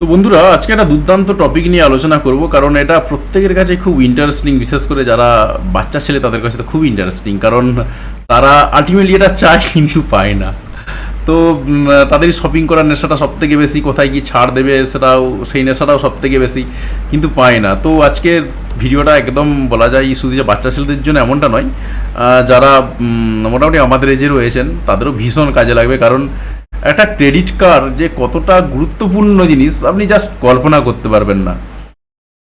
তো বন্ধুরা, আজকে একটা দুর্দান্ত টপিক নিয়ে আলোচনা করব, কারণ এটা প্রত্যেকের কাছে খুব ইন্টারেস্টিং। বিশেষ করে যারা বাচ্চা ছেলে তাদের কাছে তো খুব ইন্টারেস্টিং, কারণ তারা আলটিমেটলি এটা চায় কিন্তু পায় না। তো তাদের শপিং করার নেশাটা সব থেকে বেশি, কোথায় কি ছাড় দেবে সেটাও, সেই নেশাটাও সব থেকে বেশি, কিন্তু পায় না। তো আজকের ভিডিওটা একদম বলা যায় শুধু যে বাচ্চা ছেলেদের জন্য এমনটা নয়, যারা মোটামুটি আমাদের এজে রয়েছেন তাদেরও ভীষণ কাজে লাগবে। কারণ একটা ক্রেডিট কার্ড যে কতটা গুরুত্বপূর্ণ জিনিস আপনি জাস্ট কল্পনা করতে পারবেন না।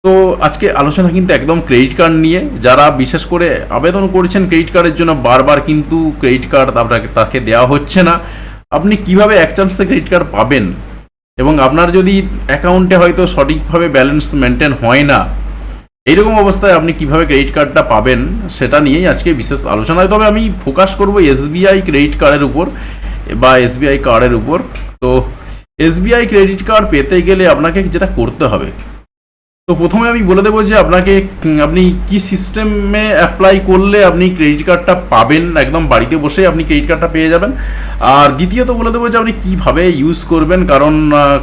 তো আজকে আলোচনা কিন্তু একদম ক্রেডিট কার্ড নিয়ে। যারা বিশেষ করে আবেদন করেছেন ক্রেডিট কার্ডের জন্য বারবার, কিন্তু ক্রেডিট কার্ড আপনাকে তাকে দেওয়া হচ্ছে না, আপনি কিভাবে এক চান্সে ক্রেডিট কার্ড পাবেন, এবং আপনার যদি অ্যাকাউন্টে হয়তো সঠিকভাবে ব্যালেন্স মেনটেন হয় না, এইরকম অবস্থায় আপনি কিভাবে ক্রেডিট কার্ডটা পাবেন, সেটা নিয়েই আজকে বিশেষ আলোচনা। তবে আমি ফোকাস করব এসবিআই ক্রেডিট কার্ডের উপর বা এসবিআই কার্ডের উপর। তো এসবিআই ক্রেডিট কার্ড পেতে গেলে আপনাকে যেটা করতে হবে, তো প্রথমে আমি বলে দেবো যে আপনি কি সিস্টেমে অ্যাপ্লাই করলে আপনি ক্রেডিট কার্ডটা পাবেন, একদম বাড়িতে বসে আপনি ক্রেডিট কার্ডটা পেয়ে যাবেন। আর দ্বিতীয়ত বলে দেবো যে আপনি কীভাবে ইউজ করবেন, কারণ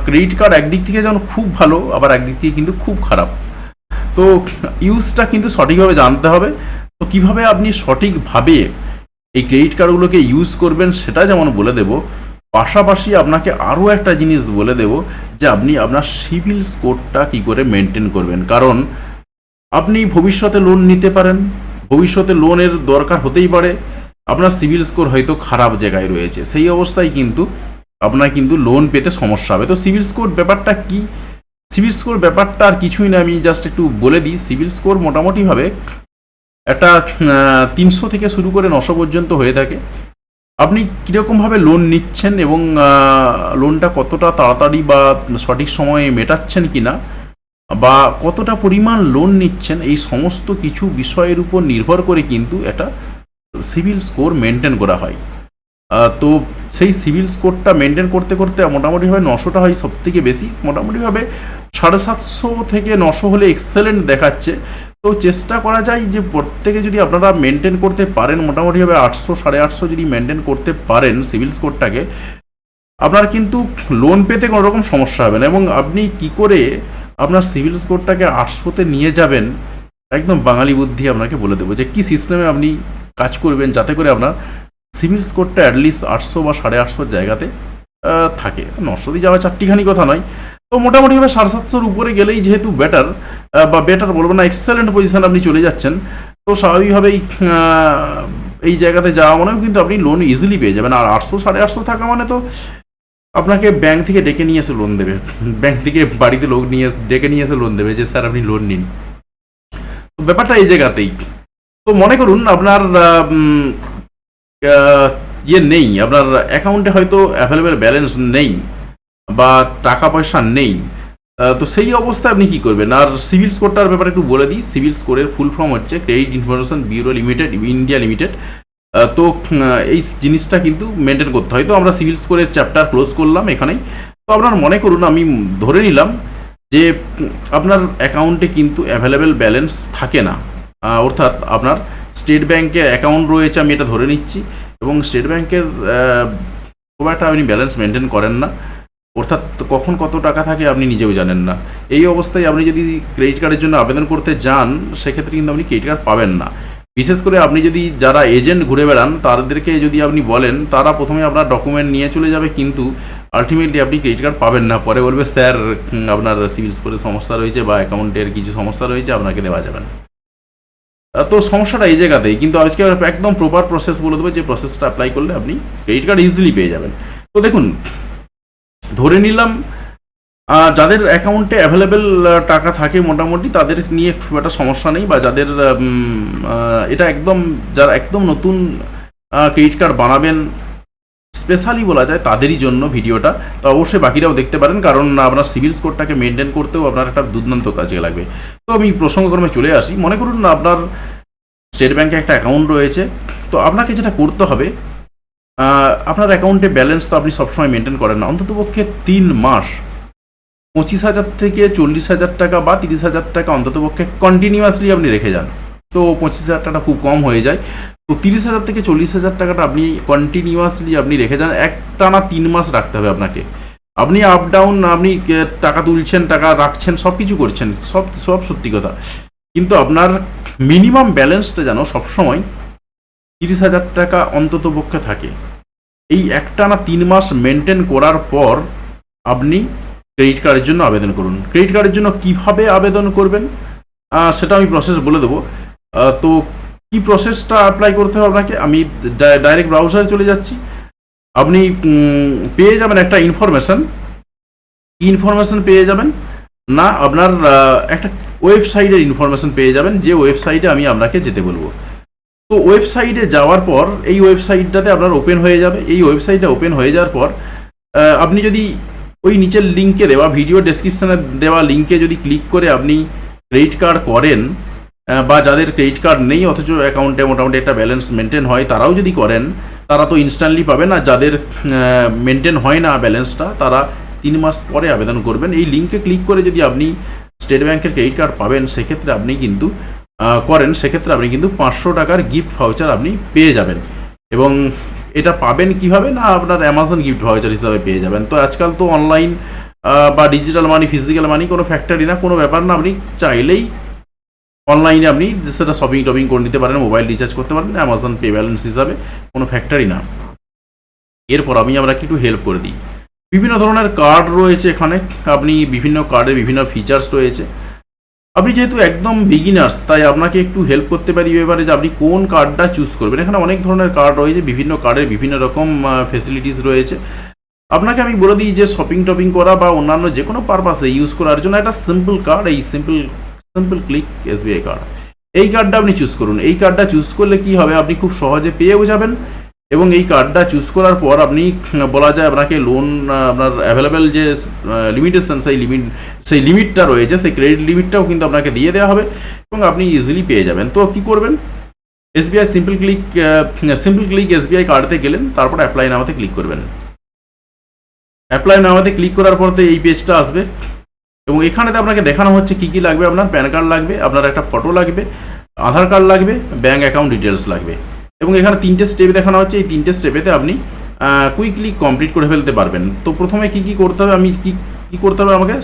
ক্রেডিট কার্ড একদিক থেকে যেমন খুব ভালো, আবার একদিক থেকে কিন্তু খুব খারাপ। তো ইউজটা কিন্তু সঠিকভাবে জানতে হবে। তো কীভাবে আপনি সঠিকভাবে এই ক্রেডিট কার্ডগুলোকে ইউজ করবেন সেটা যেমন বলে দেব, পাশাপাশি আপনাকে আরও একটা জিনিস বলে দেব যে আপনি আপনার সিবিল স্কোরটা কী করে মেনটেন করবেন। কারণ আপনি ভবিষ্যতে লোন নিতে পারেন, ভবিষ্যতে লোনের দরকার হতেই পারে, আপনার সিবিল স্কোর হয়তো খারাপ জায়গায় রয়েছে, সেই অবস্থায় কিন্তু আপনার কিন্তু লোন পেতে সমস্যা হবে। তো সিবিল স্কোর ব্যাপারটা কি? সিবিল স্কোর ব্যাপারটা আর কিছুই না, আমি জাস্ট একটু বলে দিই। সিবিল স্কোর মোটামুটিভাবে একটা 300 থেকে শুরু করে 900 পর্যন্ত হয়ে থাকে। আপনি কীরকমভাবে লোন নিচ্ছেন এবং লোনটা কতটা তাড়াতাড়ি বা সঠিক সময়ে মেটাচ্ছেন কি না, বা কতটা পরিমাণ লোন নিচ্ছেন, এই সমস্ত কিছু বিষয়ের উপর নির্ভর করে কিন্তু একটা সিবিল স্কোর মেনটেন করা হয়। তো সেই সিবিল স্কোরটা মেনটেন করতে করতে মোটামুটিভাবে 900টা হয় সব থেকে বেশি। মোটামুটিভাবে 750 থেকে 900 হলে এক্সেলেন্ট দেখাচ্ছে। তো চেষ্টা করা যায় যে প্রত্যেকে যদি আপনারা মেনটেন করতে পারেন, মোটামুটিভাবে 800 850 যদি মেনটেন করতে পারেন সিবিল স্কোরটাকে, আপনার কিন্তু লোন পেতে কোনো রকম সমস্যা হবে না। এবং আপনি কি করে আপনার সিবিল স্কোরটাকে 800-তে নিয়ে যাবেন, একদম বাঙালি বুদ্ধি আপনাকে বলে দেবো যে কী সিস্টেমে আপনি কাজ করবেন যাতে করে আপনার সিবিল স্কোরটা অ্যাটলিস্ট 800 বা 850 জায়গাতে থাকে। 900 দিয়ে যাওয়া চারটিখানি কথা নয়। তো মোটামুটিভাবে 750-র উপরে গেলেই যেহেতু বেটার, বা বেটার বলবো না, এক্সেলেন্ট পজিশন আপনি চলে যাচ্ছেন। তো স্বাভাবিকভাবেই এই জায়গাতে যাওয়া মানেও কিন্তু আপনি লোন ইজিলি পেয়ে যাবেন। আর 800 850 থাকা মানে তো আপনাকে ব্যাংক থেকে ডেকে নিয়ে এসে লোন দেবে, ব্যাংক থেকে বাড়িতে লোক নিয়ে ডেকে নিয়ে এসে লোন দেবে যে স্যার আপনি লোন নিন। তো ব্যাপারটা এই জায়গাতেই। তো মনে করুন আপনার নেই, আপনার অ্যাকাউন্টে হয়তো অ্যাভেলেবেল ব্যালেন্স নেই বা টাকা পয়সা নেই। তো সেই অবস্থায় আপনি কী করবেন? আর সিভিল স্কোরটার ব্যাপারে একটু বলে দিই। সিভিল স্কোরের ফুল ফর্ম হচ্ছে credit information bureau limited, India limited. তো এই জিনিসটা কিন্তু মেনটেন করতে হয়। তো আমরা সিভিল স্কোরের চ্যাপ্টার ক্লোজ করলাম এখানেই। তো আপনার মনে করুন, আমি ধরে নিলাম যে আপনার অ্যাকাউন্টে কিন্তু অ্যাভেলেবেল ব্যালেন্স থাকে না, অর্থাৎ আপনার স্টেট ব্যাংকের অ্যাকাউন্ট রয়েছে, আমি এটা ধরে নিচ্ছি, এবং স্টেট ব্যাংকের খুব একটা আপনি ব্যালেন্স মেনটেন করেন না, অর্থাৎ কখন কত টাকা থাকে আপনি নিজেও জানেন না। এই অবস্থায় আপনি যদি ক্রেডিট কার্ডের জন্য আবেদন করতে যান, সেক্ষেত্রে কিন্তু আপনি ক্রেডিট কার্ড পাবেন না। বিশেষ করে আপনি যদি যারা এজেন্ট ঘুরে বেড়ান তাদেরকে যদি আপনি বলেন, তারা প্রথমে আপনার ডকুমেন্ট নিয়ে চলে যাবে, কিন্তু আলটিমেটলি আপনি ক্রেডিট কার্ড পাবেন না। পরে বলবে স্যার আপনার সিভিল স্কোরের সমস্যা রয়েছে বা অ্যাকাউন্টের কিছু সমস্যা রয়েছে, আপনাকে দেওয়া যাবে না। তো সমস্যাটা এই জায়গাতেই। কিন্তু আজকে একদম প্রপার প্রসেস বলে দেবো, যে প্রসেসটা অ্যাপ্লাই করলে আপনি ক্রেডিট কার্ড ইজিলি পেয়ে যাবেন। তো দেখুন, ধরে নিলাম যাদের অ্যাকাউন্টে অ্যাভেলেবেল টাকা থাকে মোটামুটি, তাদের নিয়ে খুব একটা সমস্যা নেই, বা যাদের এটা একদম যারা একদম নতুন ক্রেডিট কার্ড বানাবেন স্পেশালি বলা যায় তাদেরই জন্য ভিডিওটা। তো অবশ্যই বাকিরাও দেখতে পারেন, কারণ আপনার সিভিল স্কোরটাকে মেনটেন করতেও আপনার একটা দুর্দান্ত কাজে লাগবে। তো আমি প্রসঙ্গক্রমে চলে আসি। মনে করুন আপনার স্টেট ব্যাংকে একটা অ্যাকাউন্ট রয়েছে। তো আপনাকে যেটা করতে হবে, আপনার অ্যাকাউন্টে ব্যালেন্স তো আপনি সবসময় মেনটেন করেন না, অন্ততপক্ষে 3 মাস 25,000 থেকে 40,000 টাকা বা 30,000 টাকা অন্ততপক্ষে কন্টিনিউয়াসলি আপনি রেখে যান। তো 25,000 টাকা খুব কম হয়ে যায়। তো 30,000 থেকে 40,000 টাকাটা আপনি কন্টিনিউয়াসলি আপনি রেখে যান, একটানা 3 মাস রাখতে হবে আপনাকে। আপনি আপ ডাউন, আপনি টাকা তুলছেন, টাকা রাখছেন, সব কিছু করছেন, সব সব সত্যি কথা, কিন্তু আপনার মিনিমাম ব্যালেন্সটা যেন সবসময় 30,000 টাকা অন্তত পক্ষে থাকে। এই একটানা 3 মাস মেনটেন করার পর আপনি ক্রেডিট কার্ডের জন্য আবেদন করুন। ক্রেডিট কার্ডের জন্য কিভাবে আবেদন করবেন সেটা আমি প্রসেস বলে দেবো। তো কি প্রসেসটা অ্যাপ্লাই করতে হবে আপনাকে, আমি ডাইরেক্ট ব্রাউজারে চলে যাচ্ছি। আপনি পেয়ে যাবেন একটা ইনফরমেশন পেয়ে যাবেন না, আপনার একটা ওয়েবসাইটের ইনফরমেশন পেয়ে যাবেন, যে ওয়েবসাইটে আমি আপনাকে যেতে বলবো। তো ওয়েবসাইটে যাওয়ার পর এই ওয়েবসাইটটাতে আপনার ওপেন হয়ে যাবে। এই ওয়েবসাইটটা ওপেন হয়ে যাওয়ার পর আপনি যদি ওই নিচের লিঙ্কে দেওয়া, ভিডিও ডেসক্রিপশানে দেওয়া লিঙ্কে যদি ক্লিক করে আপনি ক্রেডিট কার্ড করেন, বা যাদের ক্রেডিট কার্ড নেই অথচ অ্যাকাউন্টে মোটামুটি একটা ব্যালেন্স মেনটেন হয়, তারাও যদি করেন, তারা তো ইনস্ট্যান্টলি পাবে না। যাদের মেনটেন হয় না ব্যালেন্সটা, তারা 3 মাস পরে আবেদন করবেন। এই লিঙ্কে ক্লিক করে যদি আপনি স্টেট ব্যাংকের ক্রেডিট কার্ড পাবেন, সেক্ষেত্রে আপনি কিন্তু সেক্ষেত্রে আপনি কিন্তু 500 টাকার গিফট ভাউচার আপনি পেয়ে যাবেন। এবং এটা পাবেন কিভাবে না, আপনার অ্যামাজন গিফট ভাউচার হিসাবে পেয়ে যাবেন। তো আজকাল তো অনলাইন বা ডিজিটাল মানি, ফিজিক্যাল মানি কোনো ফ্যাক্টরি না, কোনো ব্যাপার না। আপনি চাইলেই অনলাইনে আপনি সেটা শপিং টপিং করে নিতে পারেন, মোবাইল রিচার্জ করতে পারেন অ্যামাজন পে ব্যালেন্স হিসাবে, কোনো ফ্যাক্টরি না। এরপর আমি আপনাকে একটু হেল্প করে দিই। বিভিন্ন ধরনের কার্ড রয়েছে এখানে, আপনি বিভিন্ন কার্ডের বিভিন্ন ফিচার্স রয়েছে। আপনি যেহেতু একদম বিগিনার্স, তাই আপনাকে একটু হেল্প করতে পারি এবারে, যে আপনি কোন কার্ডটা চুজ করবেন। এখানে অনেক ধরনের কার্ড রয়েছে, বিভিন্ন কার্ডের বিভিন্ন রকম ফেসিলিটিস রয়েছে। আপনাকে আমি বলে দিই যে শপিং টপিং করা বা অন্যান্য যে কোনো পারপাসে ইউজ করার জন্য একটা সিম্পল কার্ড, এই সিম্পল ক্লিক এসবিআই কার্ড, এই কার্ডটা আপনি চুজ করুন। এই কার্ডটা চুজ করলে কি হবে, আপনি খুব সহজে পেয়েও যাবেন। এবং এই কার্ডটা চুজ করার পর আপনি বলা যায় আপনাকে লোন, আপনার অ্যাভেলেবেল যে লিমিটেশন, সেই লিমিটটা রয়েছে, সেই ক্রেডিট লিমিটটাও কিন্তু আপনাকে দিয়ে দেওয়া হবে এবং আপনি ইজিলি পেয়ে যাবেন। তো কি করবেন, এসবিআই সিম্পল ক্লিক এসবিআই কার্ডতে গেলেন, তারপর অ্যাপ্লাই নাওতে ক্লিক করবেন। অ্যাপ্লাই নাওতে ক্লিক করার পর তো এই পেজটা আসবে এবং এখানেতে আপনাকে দেখানো হচ্ছে কি কি লাগবে। আপনার প্যান কার্ড লাগবে, আপনার একটা ফটো লাগবে, আধার কার্ড লাগবে, ব্যাঙ্ক অ্যাকাউন্ট ডিটেলস লাগবে। এবং এখানে 3টে স্টেপ দেখানো হচ্ছে, এই 3টে স্টেপেতে আপনি কুইকলি কমপ্লিট করে ফেলতে পারবেন। তো প্রথমে কি করতে হবে, কি করতে হবে, আমাকে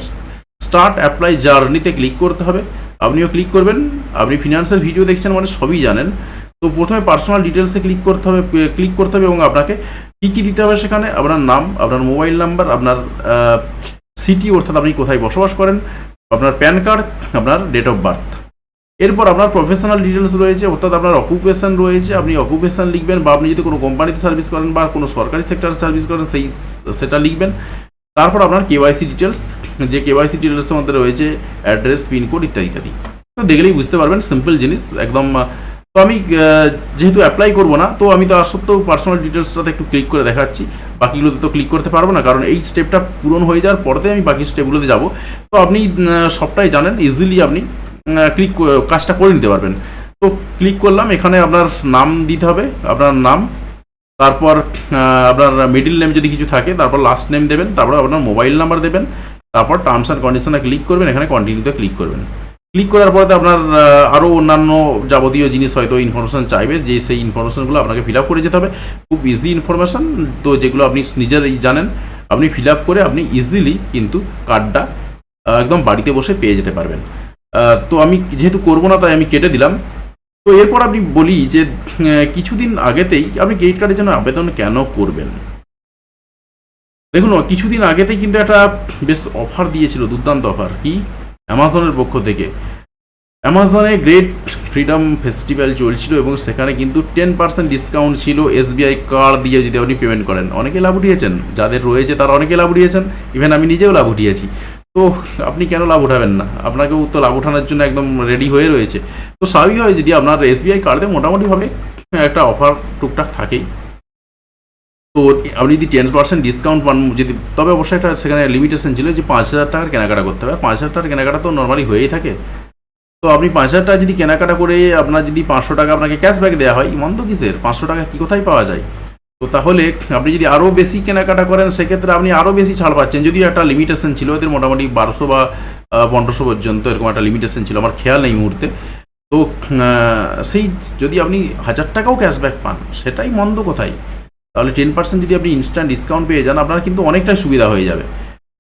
স্টার্ট অ্যাপ্লাই জার্নিতে ক্লিক করতে হবে। আপনিও ক্লিক করবেন। আপনি ফিনান্সের ভিডিও দেখছেন মানে সবই জানেন। তো প্রথমে পার্সোনাল ডিটেলসে ক্লিক করতে হবে এবং আপনাকে কী দিতে হবে সেখানে, আপনার নাম, আপনার মোবাইল নাম্বার, আপনার সিটি অর্থাৎ আপনি কোথায় বসবাস করেন, আপনার প্যান কার্ড, আপনার ডেট অফ বার্থ। এরপর আপনার প্রফেশনাল ডিটেলস রয়েছে, অর্থাৎ আপনার অকুপেশন রয়েছে, আপনি অকুপেশন লিখবেন, বা আপনি যদি কোনো কোম্পানিতে সার্ভিস করেন বা কোনো সরকারি সেক্টরে সার্ভিস করেন সেটা লিখবেন। তারপর আপনার কেওয়াইসি ডিটেলস, যে কেওয়াইসি ডিটেলসের মধ্যে রয়েছে অ্যাড্রেস, পিনকোড ইত্যাদি ইত্যাদি। তো দেখলেই বুঝতে পারবেন, সিম্পল জিনিস একদম। তো আমি যেহেতু অ্যাপ্লাই করবো না, তো আমি তার সত্ত্বেও পার্সোনাল ডিটেলসটাতে একটু ক্লিক করে দেখাচ্ছি। বাকিগুলোতে তো ক্লিক করতে পারবো না, কারণ এই স্টেপটা পূরণ হয়ে যাওয়ার পরে আমি বাকি স্টেপগুলোতে যাব। তো আপনি সবটাই জানেন, ইজিলি আপনি কাজটা করে নিতে পারবেন। তো ক্লিক করলাম, এখানে আপনার নাম দিতে হবে, আপনার নাম, তারপর আপনার মিডিল নেম যদি কিছু থাকে, তারপর লাস্ট নেম দেবেন, তারপর আপনার মোবাইল নাম্বার দেবেন, তারপর টার্মস অ্যান্ড কন্ডিশনে ক্লিক করবেন, এখানে কন্টিনিউতে ক্লিক করবেন। ক্লিক করার পরে আপনার আরও অন্যান্য যাবতীয় জিনিস হয়তো ইনফরমেশান চাইবে, যে সেই ইনফরমেশানগুলো আপনাকে ফিল আপ করে যেতে হবে। খুব ইজি ইনফরমেশান, তো যেগুলো আপনি নিজেরাই জানেন, আপনি ফিল আপ করে আপনি ইজিলি কিন্তু কার্ডটা একদম বাড়িতে বসে পেয়ে যেতে পারবেন। তো আমি যেহেতু করবো না, তাই আমি কেটে দিলাম। তো এরপর আপনি বলি যে কিছুদিন আগেতেই আপনি ক্রেডিট কার্ডের জন্য আবেদন কেন করবেন। দেখুন, কিছুদিন আগেতেই কিন্তু একটা বেশ অফার দিয়েছিল, দুর্দান্ত অফার। কি, অ্যামাজনের পক্ষ থেকে অ্যামাজনে গ্রেট ফ্রিডম ফেস্টিভ্যাল চলছিল এবং সেখানে কিন্তু 10% ডিসকাউন্ট ছিল এসবিআই কার্ড দিয়ে যদি আপনি পেমেন্ট করেন। অনেকে লাভ উঠিয়েছেন, যাদের রয়েছে তারা অনেকে লাভ উঠিয়েছেন, ইভেন আমি নিজেও লাভ উঠিয়েছি। তো আপনি কেন লাভ উঠাবেন না, আপনাকেও তো লাভ উঠানোর জন্য একদম রেডি হয়ে রয়েছে। তো স্বাভাবিক হয় যদি আপনার এসবিআই কার্ডে মোটামুটিভাবে একটা অফার টুকটাক থাকেই। তো আপনি যদি 10% ডিসকাউন্ট পান, যদি, তবে অবশ্যই একটা সেখানে লিমিটেশন ছিল যে 5,000 টাকার কেনাকাটা করতে হবে। 5,000 টাকার কেনাকাটা তো নর্মালি হয়েই থাকে। তো আপনি 5,000 টাকা যদি কেনাকাটা করে আপনার যদি 500 টাকা আপনাকে ক্যাশব্যাক দেওয়া হয়, মন্দ কিসের, 500 টাকা কি কোথায় পাওয়া যায়। তো তাহলে আপনি যদি আরও বেশি কেনাকাটা করেন, সেক্ষেত্রে আপনি আরও বেশি ছাড় পাচ্ছেন। যদিও একটা লিমিটেশন ছিল ওদের, মোটামুটি 1200 বা 1500 পর্যন্ত এরকম একটা লিমিটেশন ছিল, আমার খেয়াল নেই মুহূর্তে। তো সেই যদি আপনি 1,000 টাকাও ক্যাশব্যাক পান, সেটাই মন্দ কোথায়। তাহলে 10% যদি আপনি ইনস্ট্যান্ট ডিসকাউন্ট পেয়ে যান, আপনার কিন্তু অনেকটাই সুবিধা হয়ে যাবে।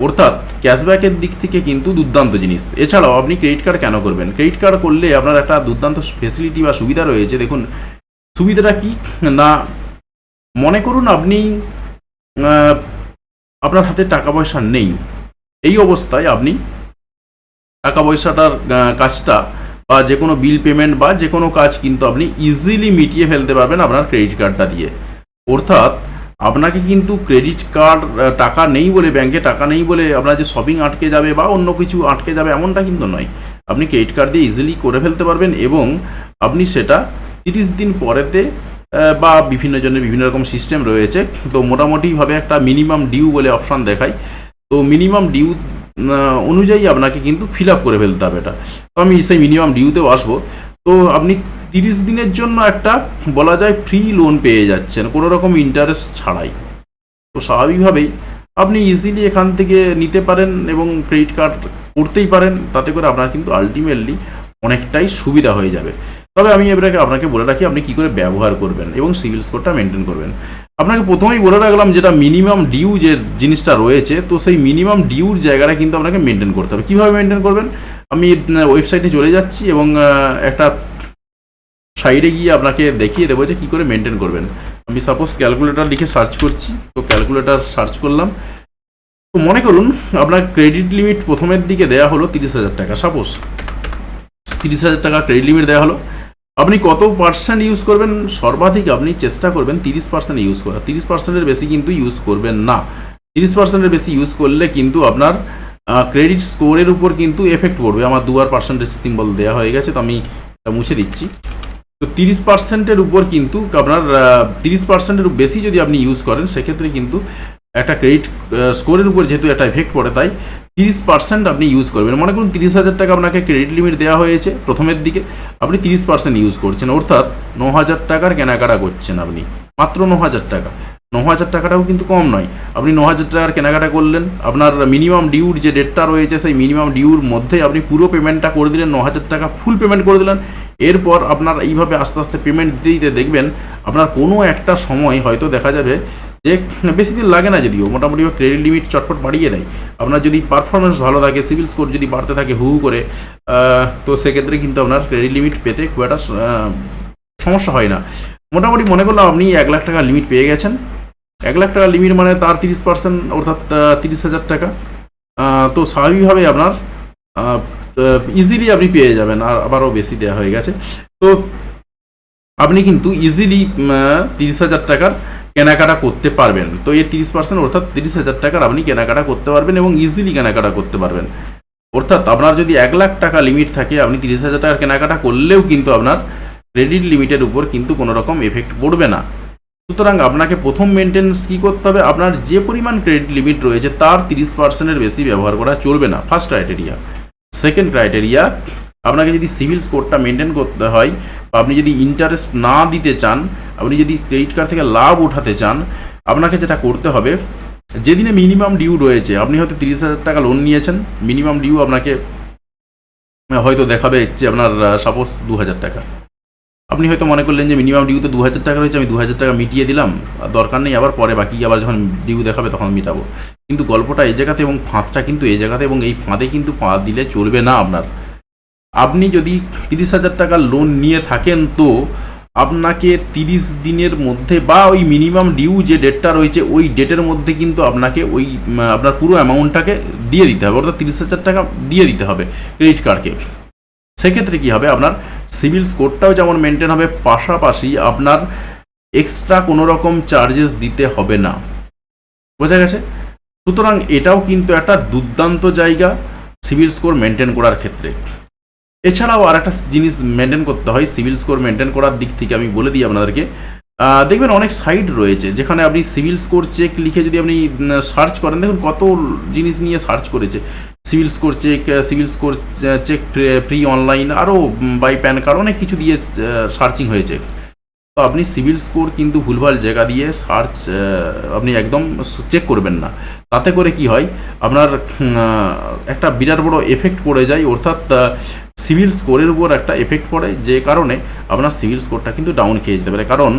অর্থাৎ ক্যাশব্যাকের দিক থেকে কিন্তু দুর্দান্ত জিনিস। এছাড়াও আপনি ক্রেডিট কার্ড কেন করবেন? ক্রেডিট কার্ড করলে আপনার একটা দুর্দান্ত ফেসিলিটি বা সুবিধা রয়েছে। দেখুন সুবিধাটা কি না, মনে করুন আপনি আপনার হাতে টাকা পয়সা নেই, এই অবস্থায় আপনি টাকা পয়সাটার কাজটা বা যে কোনো বিল পেমেন্ট বা যে কোনো কাজ কিন্তু আপনি ইজিলি মিটিয়ে ফেলতে পারবেন আপনার ক্রেডিট কার্ডটা দিয়ে। অর্থাৎ আপনাকে কিন্তু ক্রেডিট কার্ড টাকা নেই বলে, ব্যাংকে টাকা নেই বলে আপনার যে শপিং আটকে যাবে বা অন্য কিছু আটকে যাবে এমনটা কিন্তু নয়। আপনি ক্রেডিট কার্ড দিয়ে ইজিলি করে ফেলতে পারবেন এবং আপনি সেটা 30 দিন পরেতে বা বিভিন্ন জনের বিভিন্ন রকম সিস্টেম রয়েছে। তো মোটামুটিভাবে একটা মিনিমাম ডিউ বলে অপশান দেখায়, তো মিনিমাম ডিউ অনুযায়ী আপনাকে কিন্তু ফিল আপ করে ফেলতে হবে এটা। তো আমি সেই মিনিমাম ডিউতেও আসবো। তো আপনি 30 দিনের জন্য একটা বলা যায় ফ্রি লোন পেয়ে যাচ্ছেন কোনো রকম ইন্টারেস্ট ছাড়াই। তো স্বাভাবিকভাবেই আপনি ইজিলি এখান থেকে নিতে পারেন এবং ক্রেডিট কার্ড করতেই পারেন, তাতে করে আপনার কিন্তু আলটিমেটলি অনেকটাই সুবিধা হয়ে যাবে। তবে আমি এবারে আপনাকে বলে রাখি আপনি কী করে ব্যবহার করবেন এবং সিভিল স্কোরটা মেনটেন করবেন। আপনাকে প্রথমেই বলে রাখলাম যেটা মিনিমাম ডিউ যে জিনিসটা রয়েছে, তো সেই মিনিমাম ডিউর জায়গাটা কিন্তু আপনাকে মেনটেন করতে হবে। কীভাবে মেনটেন করবেন? আমি ওয়েবসাইটে চলে যাচ্ছি এবং একটা সাইডে গিয়ে আপনাকে দেখিয়ে দেবো যে কী করে মেনটেন করবেন। আমি সাপোজ ক্যালকুলেটার লিখে সার্চ করছি, তো ক্যালকুলেটার সার্চ করলাম। তো মনে করুন আপনার ক্রেডিট লিমিট প্রথমের দিকে দেওয়া হলো 30,000 টাকা, সাপোজ 30,000 টাকা ক্রেডিট লিমিট দেওয়া হলো। আপনি কত পার্সেন্ট ইউজ করবেন? সর্বাধিক আপনি চেষ্টা করবেন 30% ইউজ করা। 30%-এর বেশি কিন্তু ইউজ করবেন না। 30%-এর বেশি ইউজ করলে কিন্তু আপনার ক্রেডিট স্কোরের উপর কিন্তু এফেক্ট পড়বে। আমার দুবার পার্সেন্টেজ সিম্বল দেওয়া হয়ে গেছে, তো আমি মুছে দিচ্ছি। তো 30%-এর উপর কিন্তু আপনার 30%-এর বেশি যদি আপনি ইউজ করেন সেক্ষেত্রে কিন্তু একটা ক্রেডিট স্কোরের উপর যেহেতু একটা এফেক্ট পড়ে, তাই 30% আপনি ইউজ করবেন। মনে করুন 30,000 টাকা আপনাকে ক্রেডিট লিমিট দেওয়া হয়েছে প্রথমের দিকে, আপনি 30% ইউজ করছেন, অর্থাৎ 9,000 টাকার কেনাকাটা করছেন আপনি, মাত্র 9,000 টাকা। 9,000 টাকাটাও কিন্তু কম নয়। আপনি 9,000 টাকার কেনাকাটা করলেন, আপনার মিনিমাম ডিউর যে ডেটটা রয়েছে সেই মিনিমাম ডিউর মধ্যে আপনি পুরো পেমেন্টটা করে দিলেন, 9,000 টাকা ফুল পেমেন্ট করে দিলেন। এরপর আপনার এইভাবে আস্তে আস্তে পেমেন্ট দিতে দিতে দেখবেন আপনার কোনো একটা সময় হয়তো দেখা যাবে যে বেশি দিন লাগে না, যদিও মোটামুটি ক্রেডিট লিমিট চটপট বাড়িয়ে দেয়। আপনার যদি পারফরমেন্স ভালো থাকে, সিভিল স্কোর যদি বাড়তে থাকে হু করে, তো সেক্ষেত্রে কিন্তু আপনার ক্রেডিট লিমিট পেতে খুব একটা সমস্যা হয় না। মোটামুটি মনে করলাম আপনি 1 লাখ টাকা লিমিট পেয়ে গেছেন। 1 লাখ টাকা লিমিট মানে তার 30%, অর্থাৎ 30,000 টাকা। তো স্বাভাবিকভাবে আপনার ইজিলি আপনি পেয়ে যাবেন, আর আবারও বেশি দেওয়া হয়ে গেছে। তো আপনি কিন্তু ইজিলি 30,000 টাকার কেনাকাটা করতে পারবেন। তো এই 30% অর্থাৎ 30,000 টাকার আপনি কেনাকাটা করতে পারবেন এবং ইজিলি কেনাকাটা করতে পারবেন। অর্থাৎ আপনার যদি 1 লাখ টাকা লিমিট থাকে, আপনি 30,000 টাকার কেনাকাটা করলেও কিন্তু আপনার ক্রেডিট লিমিটের উপর কিন্তু কোনো রকম এফেক্ট পড়বে না। সুতরাং আপনাকে প্রথম মেনটেন্স কী করতে হবে? আপনার যে পরিমাণ ক্রেডিট লিমিট রয়েছে তার 30%-এর বেশি ব্যবহার করা চলবে না, ফার্স্ট ক্রাইটেরিয়া। সেকেন্ড ক্রাইটেরিয়া, আপনাকে যদি সিভিল স্কোরটা মেনটেন করতে হয় বা আপনি যদি ইন্টারেস্ট না দিতে চান, আপনি যদি ক্রেডিট কার্ড থেকে লাভ উঠাতে চান, আপনাকে যেটা করতে হবে, যেদিনে মিনিমাম ডিউ রয়েছে, আপনি হয়তো 30,000 টাকা লোন নিয়েছেন, মিনিমাম ডিউ আপনাকে হয়তো দেখাবে যে আপনার সাপোজ 2,000 টাকা। আপনি হয়তো মনে করলেন যে মিনিমাম ডিউ তো 2,000 টাকা রয়েছে, আমি 2,000 টাকা মিটিয়ে দিলাম, দরকার নেই, আবার পরে বাকি আবার যখন ডিউ দেখাবে তখন মিটাবো। কিন্তু গল্পটা এই জায়গাতে এবং ফাঁদটা কিন্তু এই জায়গাতে, এবং এই ফাঁদে কিন্তু পা দিলে চলবে না আপনার। আপনি যদি 30,000 টাকা লোন নিয়ে থাকেন, তো আপনাকে 30 দিনের মধ্যে বা ওই মিনিমাম ডিউ যে ডেটটা রয়েছে ওই ডেটের মধ্যে কিন্তু আপনাকে ওই আপনার পুরো অ্যামাউন্টটাকে দিয়ে দিতে হবে, অর্থাৎ 30,000 টাকা দিয়ে দিতে হবে ক্রেডিট কার্ডকে। সেক্ষেত্রে কী হবে, আপনার সিভিল স্কোরটাও যেমন মেনটেন হবে, পাশাপাশি আপনার এক্সট্রা কোনো রকম চার্জেস দিতে হবে না। বোঝা গেছে? সুতরাং এটাও কিন্তু একটা দুর্দান্ত জায়গা সিভিল স্কোর মেনটেন করার ক্ষেত্রে। এছাড়াও আর একটা জিনিস মেনটেন করতে হয় সিভিল স্কোর মেনটেন করার দিক থেকে, আমি বলে দিই আপনাদেরকে। দেখবেন অনেক সাইট রয়েছে যেখানে আপনি সিভিল স্কোর চেক লিখে যদি আপনি সার্চ করেন, দেখুন কত জিনিস নিয়ে সার্চ করেছে, CIBIL score check free online, আরও বাই প্যান কার্ড, অনেক কিছু দিয়ে সার্চিং হয়েছে। তো আপনি সিভিল স্কোর কিন্তু ভুলভাল জায়গা দিয়ে সার্চ আপনি একদম চেক করবেন না। তাতে করে কি হয়, আপনার একটা বিরাট বড় এফেক্ট পড়ে যায়, অর্থাৎ সিভিল স্কোরের উপর একটা এফেক্ট পড়ে, যে কারণে আপনার সিভিল স্কোরটা কিন্তু ডাউন খেয়ে যেতে পারে। কারণ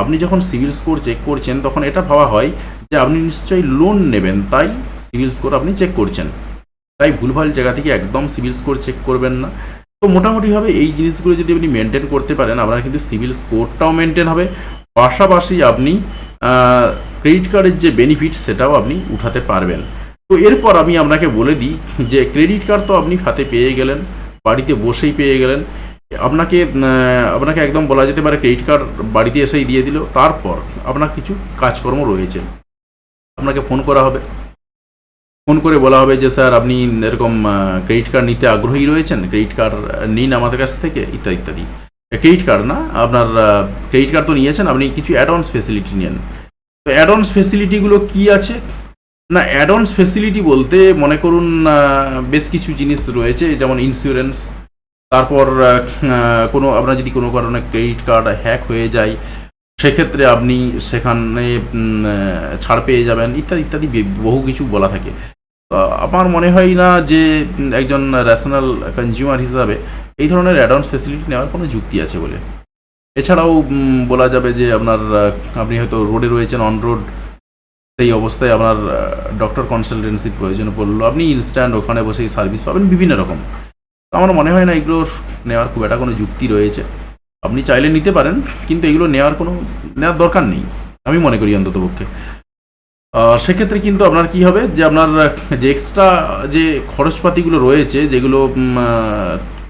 আপনি যখন সিভিল স্কোর চেক করছেন তখন এটা ভাবা হয় যে আপনি নিশ্চয়ই লোন নেবেন, তাই সিভিল স্কোর আপনি চেক করছেন। তাই ভুলভাল জায়গা থেকে একদম সিভিল স্কোর চেক করবেন না। তো মোটামুটিভাবে এই জিনিসগুলো যদি আপনি মেনটেন করতে পারেন, আপনার কিন্তু সিভিল স্কোরটাও মেনটেন হবে, পাশাপাশি আপনি ক্রেডিট কার্ডের যে বেনিফিট সেটাও আপনি উঠাতে পারবেন। তো এরপর আমি আপনাকে বলে দিই যে ক্রেডিট কার্ড তো আপনি হাতে পেয়ে গেলেন, বাড়িতে বসেই পেয়ে গেলেন। আপনাকে আপনাকে একদম বলা যেতে পারে ক্রেডিট কার্ড বাড়িতে এসেই দিয়ে দিল। তারপর আপনার কিছু কাজকর্ম রয়েছে, আপনাকে ফোন করা হবে, ফোন করে বলা হবে যে স্যার আপনি এরকম ক্রেডিট কার্ড নিতে আগ্রহী রয়েছেন, ক্রেডিট কার্ড নিন আমাদের কাছ থেকে, ইত্যাদি ইত্যাদি। ক্রেডিট কার্ড না, আপনার ক্রেডিট কার্ড তো নিয়েছেন, আপনি কিছু অ্যাডভান্স ফেসিলিটি নেন। তো অ্যাডভান্স ফেসিলিটিগুলো কি আছে না, অ্যাডভান্স ফেসিলিটি বলতে মনে করুন বেশ কিছু জিনিস রয়েছে, যেমন ইন্স্যুরেন্স, তারপর কোনো আপনার যদি কোনো কারণে ক্রেডিট কার্ড হ্যাক হয়ে যায় সেক্ষেত্রে আপনি সেখানে ছাড় পেয়ে যাবেন, ইত্যাদি ইত্যাদি বহু কিছু বলা থাকে। তো আমার মনে হয় না যে একজন ন্যাশনাল কনজিউমার হিসাবে এই ধরনের অ্যাডভান্স ফেসিলিটি নেওয়ার কোনো যুক্তি আছে বলে। এছাড়াও বলা যাবে যে আপনার আপনি হয়তো রোডে রয়েছেন, অন রোড, সেই অবস্থায় আপনার ডক্টর কনসালটেন্সির প্রয়োজন পড়লো, আপনি ইনস্ট্যান্ট ওখানে বসেই সার্ভিস পাবেন বিভিন্ন রকম। আমার মনে হয় না এগুলোর নেওয়ার খুব একটা কোনো যুক্তি রয়েছে। আপনি চাইলে নিতে পারেন, কিন্তু এগুলো নেওয়ার দরকার নেই আমি মনে করি অন্ততপক্ষে। সেক্ষেত্রে কিন্তু আপনার কি হবে যে আপনার যে এক্সট্রা যে খরচপাতিগুলো রয়েছে, যেগুলো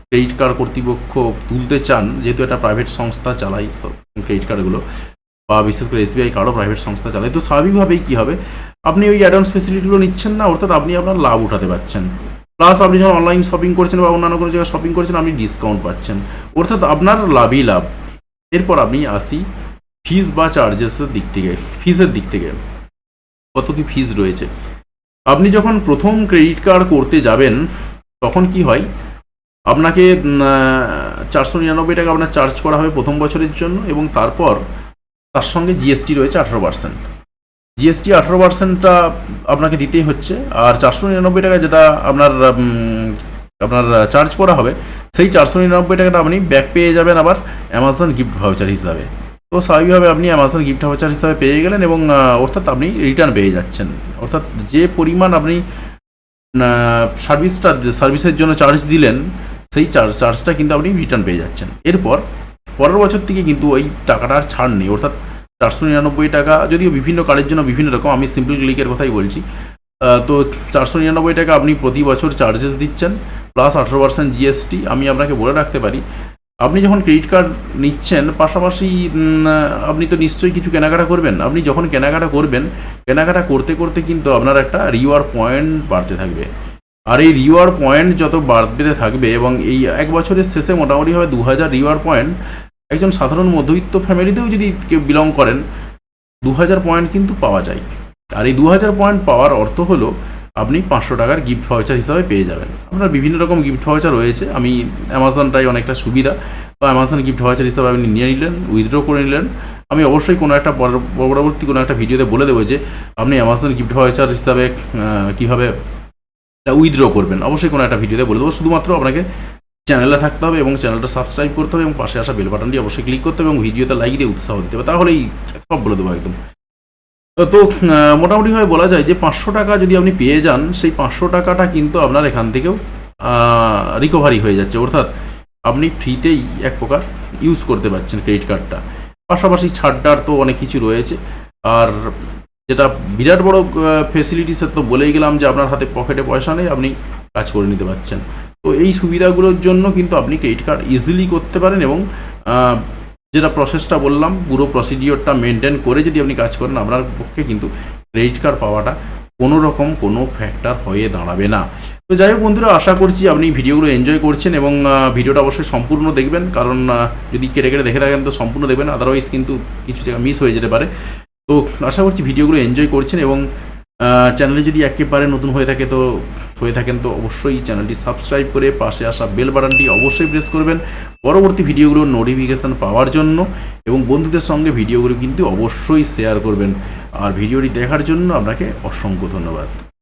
ক্রেডিট কার্ড কর্তৃপক্ষ তুলতে চান, যেহেতু এটা প্রাইভেট সংস্থা চালায় ক্রেডিট কার্ডগুলো, বা বিশেষ করে এসবিআই কার্ডও প্রাইভেট সংস্থা চালায়, তো স্বাভাবিকভাবেই কী হবে, আপনি ওই অ্যাডভান্স ফেসিলিটিগুলো নিচ্ছেন না, অর্থাৎ আপনি আপনার লাভ উঠাতে পারছেন। প্লাস আপনি যখন অনলাইন শপিং করছেন বা অন্যান্য কোনো জায়গায় শপিং করছেন, আপনি ডিসকাউন্ট পাচ্ছেন, অর্থাৎ আপনার লাভই লাভ। এরপর আমি আসি ফিজ বা চার্জেসের দিক থেকে। ফিজের দিক থেকে কত কি ফিজ রয়েছে। আপনি যখন প্রথম ক্রেডিট কার্ড করতে যাবেন তখন কি হয়, আপনাকে 499 টাকা আপনার চার্জ করা হবে প্রথম বছরের জন্য, এবং তারপর তার সঙ্গে জিএসটি রয়েছে 18%। জিএসটি 18%টা আপনাকে দিতেই হচ্ছে। আর 499 টাকা যেটা আপনার চার্জ করা হবে, সেই 499 টাকাটা আপনি ব্যাক পেয়ে যাবেন আবার অ্যামাজন গিফট ভাউচার হিসাবে। তো স্বাভাবিকভাবে আপনি অ্যামাজন গিফট ভাউচার হিসাবে পেয়ে গেলেন, এবং অর্থাৎ আপনি রিটার্ন পেয়ে যাচ্ছেন, অর্থাৎ যে পরিমাণ আপনি সার্ভিসের জন্য চার্জ দিলেন, সেই চার্জটা কিন্তু আপনি রিটার্ন পেয়ে যাচ্ছেন। এরপর পরের বছর থেকে কিন্তু ওই টাকাটা আর ছাড় নেই, অর্থাৎ 499 টাকা, যদিও বিভিন্ন কার্ডের জন্য বিভিন্ন রকম, আমি সিম্পল ক্লিকের কথাই বলছি। তো 499 টাকা আপনি প্রতি বছর চার্জেস দিচ্ছেন, প্লাস 18% জিএসটি। আমি আপনাকে বলে রাখতে পারি, আপনি যখন ক্রেডিট কার্ড নিচ্ছেন, পাশাপাশি আপনি তো নিশ্চয়ই কিছু কেনাকাটা করবেন। আপনি যখন কেনাকাটা করবেন, কেনাকাটা করতে করতে কিন্তু আপনার একটা রিওয়ার্ড পয়েন্ট বাড়তে থাকবে। আর এই রিওয়ার্ড পয়েন্ট যত বাড়তে থাকবে, এবং এই এক বছরের শেষে মোটামুটি হবে 2000 রিওয়ার্ড পয়েন্ট। একজন সাধারণ মধ্যবিত্ত ফ্যামিলিতেও যদি কেউ বিলং করেন, 2000 পয়েন্ট কিন্তু পাওয়া যায়। আর এই 2000 পয়েন্ট পাওয়ার অর্থ হলো আপনি 500 টাকার গিফট ভাউচার হিসাবে পেয়ে যাবেন। আপনার বিভিন্ন রকম গিফট ভাউচার রয়েছে, আমি অ্যামাজনটাই অনেকটা সুবিধা, তো অ্যামাজন গিফট ভাউচার হিসাবে আপনি নিয়ে নিলেন, উইথড্র করে নিলেন। আমি অবশ্যই কোনো একটা পরবর্তী কোনো একটা ভিডিওতে বলে দেবো যে আপনি অ্যামাজন গিফট ভাউচার হিসাবে কীভাবে উইথড্র করবেন, অবশ্যই কোনো একটা ভিডিওতে বলে দেবো। শুধুমাত্র আপনাকে চ্যানেলে থাকতে হবে এবং চ্যানেলটা সাবস্ক্রাইব করতে হবে, এবং পাশে আসা বেল বাটনটি অবশ্যই ক্লিক করতে হবে, এবং ভিডিওতে লাইক দিয়ে উৎসাহ দিতে হবে, তাহলেই সব বলে দেবো একদম। তো মোটামুটিভাবে বলা যায় যে 500 টাকা যদি আপনি পেয়ে যান, সেই 500 টাকাটা কিন্তু আপনার এখান থেকেও রিকভারি হয়ে যাচ্ছে, অর্থাৎ আপনি ফ্রিতেই এক প্রকার ইউজ করতে পারছেন ক্রেডিট কার্ডটা। পাশাপাশি ছাড়টার তো অনেক কিছু রয়েছে। আর যেটা বিরাট বড় ফেসিলিটিসের তো বলেই গেলাম যে আপনার হাতে পকেটে পয়সা নেই, আপনি কাজ করে নিতে পারছেন। তো এই সুবিধাগুলোর জন্য কিন্তু আপনি ক্রেডিট কার্ড ইজিলি করতে পারেন, এবং যেটা প্রসেসটা বললাম, পুরো প্রসিডিওরটা মেনটেন করে যদি আপনি কাজ করেন, আপনার পক্ষে কিন্তু ক্রেডিট কার্ড পাওয়াটা কোনো রকম কোনো ফ্যাক্টর হয়ে দাঁড়াবে না। তো যাই হোক বন্ধুরা, আশা করছি আপনি ভিডিওগুলো এনজয় করছেন, এবং ভিডিওটা অবশ্যই সম্পূর্ণ দেখবেন, কারণ যদি কেটে কেটে দেখে থাকেন তো সম্পূর্ণ দেখবেন, আদারওয়াইজ কিন্তু কিছু জায়গা মিস হয়ে যেতে পারে। তো আশা করছি ভিডিওগুলো এনজয় করছেন, এবং চ্যানেলে যদি একেবারে নতুন হয়ে থাকে তো হয়ে থাকেন তো অবশ্যই চ্যানেলটি সাবস্ক্রাইব করে পাশে আসা বেল বাটনটি অবশ্যই প্রেস করবেন পরবর্তী ভিডিওগুলোর নোটিফিকেশান পাওয়ার জন্য, এবং বন্ধুদের সঙ্গে ভিডিওগুলো কিন্তু অবশ্যই শেয়ার করবেন। আর ভিডিওটি দেখার জন্য আপনাকে অসংখ্য ধন্যবাদ।